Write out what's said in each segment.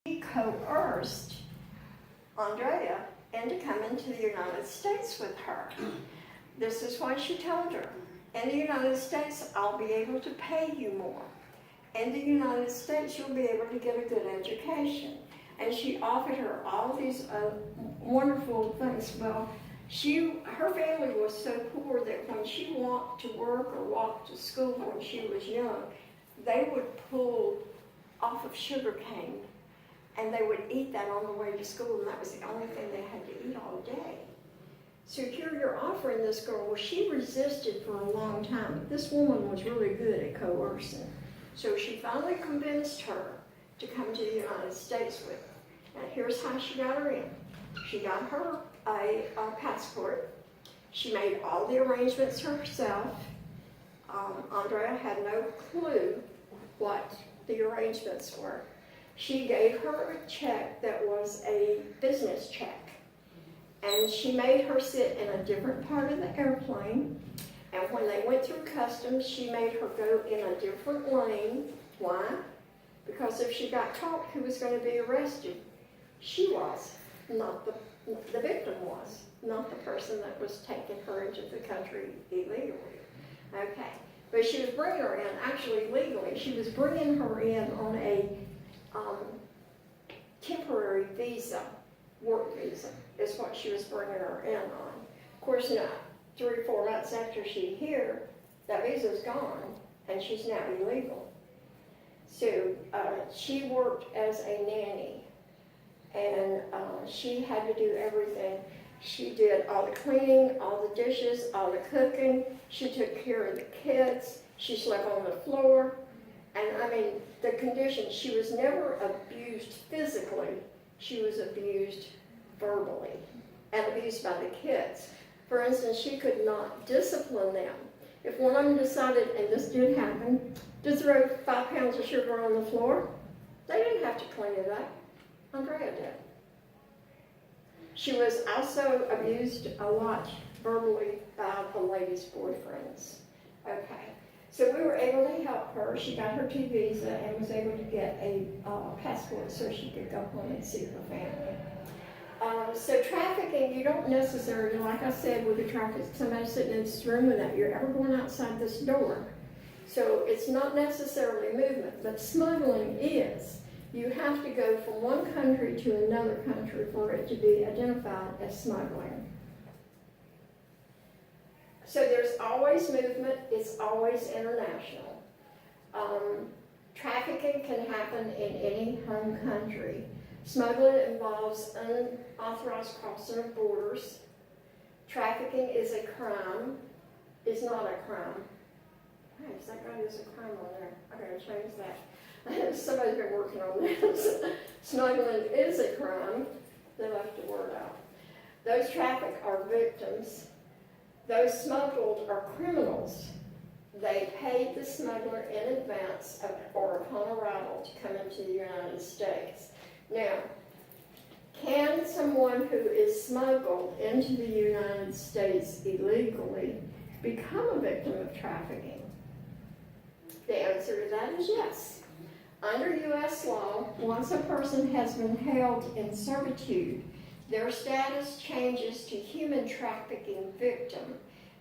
He coerced Andrea into coming to the United States with her. This is what she told her. In the United States, I'll be able to pay you more. In the United States, you'll be able to get a good education. And she offered her all these wonderful things. Well, her family was so poor that when she walked to work or walked to school when she was young, they would pull off of sugar cane and they would eat that on the way to school, and that was the only thing they had to eat all day. So here you're offering this girl, well, she resisted for a long time. This woman was really good at coercing. So she finally convinced her to come to the United States with her. And here's how she got her in. She got her a passport. She made all the arrangements herself. Andrea had no clue what the arrangements were. She gave her a check that was a business check. And she made her sit in a different part of the airplane. And when they went through customs, she made her go in a different lane. Why? Because if she got caught, who was going to be arrested? She was, not the victim was, not the person that was taking her into the country illegally. Okay, but she was bringing her in, actually legally. She was bringing her in on a temporary visa, work visa, is what she was bringing her in on. Of course, now, 3 or 4 months after she's here, that visa's gone, and she's now illegal. So she worked as a nanny, and she had to do everything. She did all the cleaning, all the dishes, all the cooking. She took care of the kids. She slept on the floor. And I mean, the conditions, she was never abused physically. She was abused verbally and abused by the kids. For instance, she could not discipline them. If one of them decided, and this did happen, to throw 5 pounds of sugar on the floor, they didn't have to clean it up. Andrea did. She was also abused a lot verbally by the ladies' boyfriends. Okay, so we were able to help her. She got her T visa and was able to get a passport so she could go home and see her family. So trafficking, you don't necessarily, like I said, with the traffic, somebody sitting in this room without you're ever going outside this door. So it's not necessarily movement, but smuggling is. You have to go from one country to another country for it to be identified as smuggling. So there's always movement, it's always international. Trafficking can happen in any home country. Smuggling involves unauthorized crossing of borders. Trafficking is a crime, is not a crime. Hey, is that guy, there's a crime on there? I gotta change that. Somebody's been working on this. Smuggling is a crime. They left the word out. Those trafficked are victims. Those smuggled are criminals. They paid the smuggler in advance or upon arrival to come into the United States. Now, can someone who is smuggled into the United States illegally become a victim of trafficking? The answer to that is yes. Under U.S. law, once a person has been held in servitude, their status changes to human trafficking victim,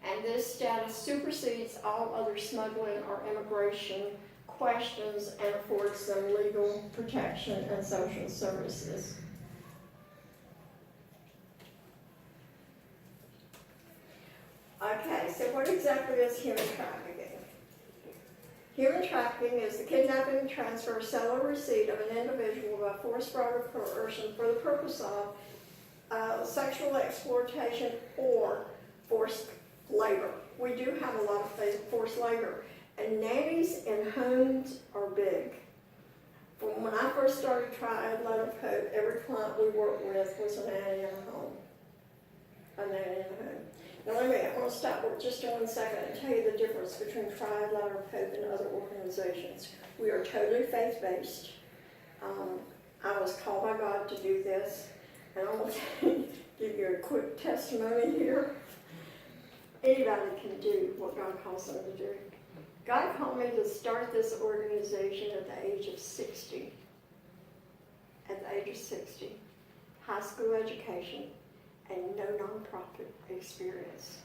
and this status supersedes all other smuggling or immigration questions and affords them legal protection and social services. Okay, so what exactly is human trafficking? Human trafficking is the kidnapping, transfer, sale, or receipt of an individual by force, fraud, or coercion for the purpose of sexual exploitation or forced labor. We do have a lot of forced labor, and nannies in homes are big. From when I first started Triad Letter of Hope, every client we worked with was a nanny in a home. A nanny in a home. Now I want to stop for just 1 second and tell you the difference between Triad Letter of Hope and other organizations. We are totally faith-based. I was called by God to do this, and I'm going to give you a quick testimony here. Anybody can do what God calls them to do. God called me to start this organization at the age of 60. At age of 60, high school education, and no nonprofit experience.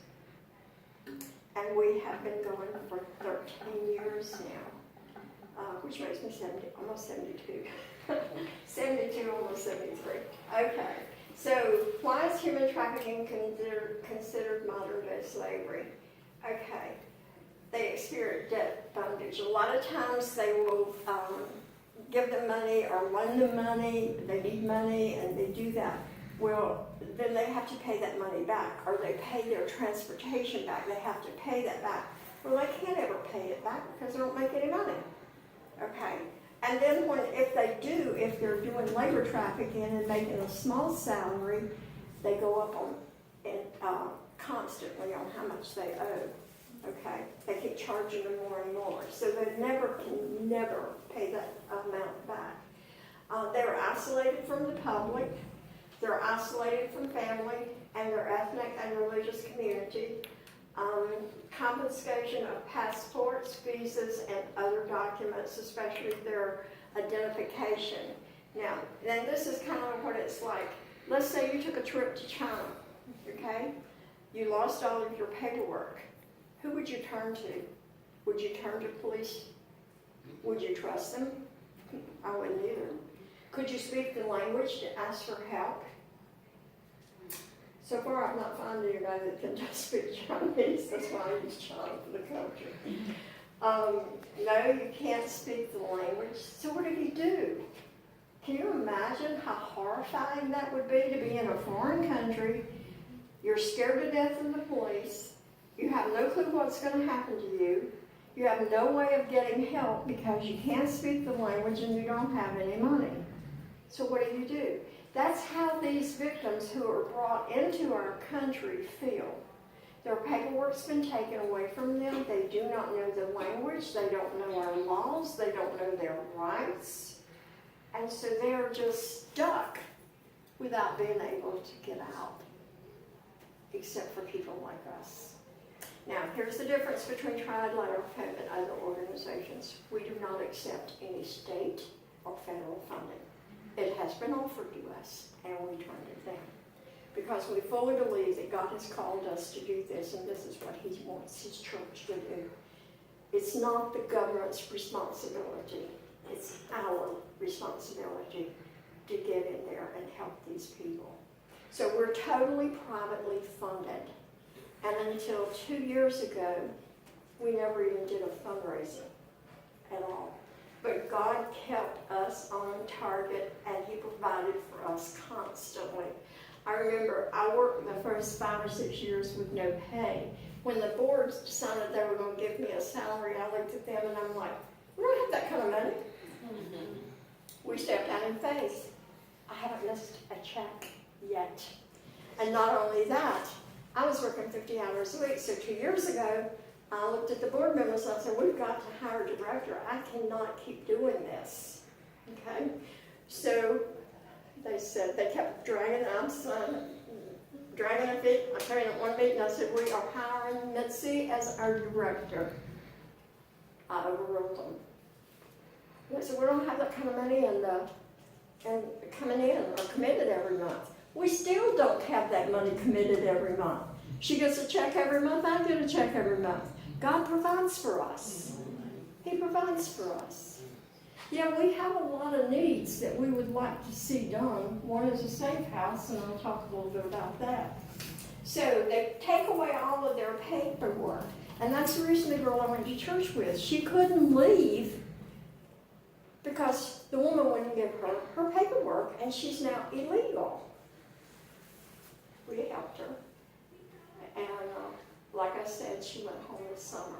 And we have been going for 13 years now, which makes me 70, almost 72. 72, almost 73. Okay, so why is human trafficking considered modern day slavery? Okay, they experience debt bondage. A lot of times they will give them money or loan them money, they need money, and they do that. Well, then they have to pay that money back, or they pay their transportation back, they have to pay that back. Well, they can't ever pay it back because they don't make any money. Okay, and then if they do, if they're doing labor trafficking and making a small salary, they go up on constantly on how much they owe. Okay, they keep charging them more and more, so they can never pay that amount back. They're isolated from the public. They're isolated from family and their ethnic and religious community. Confiscation of passports, visas, and other documents, especially their identification. Now, then this is kind of what it's like. Let's say you took a trip to China, okay? You lost all of your paperwork. Who would you turn to? Would you turn to police? Would you trust them? I wouldn't either. Could you speak the language to ask for help? So far, I've not found anybody that can just speak Chinese. That's why I use China for the culture. No, you can't speak the language. So what did he do? Can you imagine how horrifying that would be to be in a foreign country? You're scared to death of the police. You have no clue what's going to happen to you. You have no way of getting help because you can't speak the language and you don't have any money. So what do? That's how these victims who are brought into our country feel. Their paperwork's been taken away from them. They do not know the language. They don't know our laws. They don't know their rights. And so they're just stuck without being able to get out, except for people like us. Now, here's the difference between Triad, Lateral and other organizations. We do not accept any state or federal funding. It has been offered to us, and we turned it down. Because we fully believe that God has called us to do this, and this is what He wants His church to do. It's not the government's responsibility. It's our responsibility to get in there and help these people. So we're totally privately funded. And until 2 years ago, we never even did a fundraiser at all. But God kept us on target, and He provided for us constantly. I remember I worked the first 5 or 6 years with no pay. When the board decided they were going to give me a salary, I looked at them and I'm like, we don't have that kind of money. We stepped out in faith. I haven't missed a check yet. And not only that, I was working 50 hours a week. So 2 years ago, I looked at the board members and I said, we've got to hire a director. I cannot keep doing this. Okay? So they said, they kept dragging us, dragging our feet. I came in at one meeting and I said, we are hiring Mitzi as our director. I overruled them. They said, we don't have that kind of money and coming in or committed every month. We still don't have that money committed every month. She gets a check every month, I get a check every month. God provides for us. He provides for us. Yeah, we have a lot of needs that we would like to see done. One is a safe house, and I'll talk a little bit about that. So they take away all of their paperwork, and that's the reason the girl I went to church with, she couldn't leave because the woman wouldn't give her her paperwork, and she's now illegal. We helped her. And like I said, she went home this summer.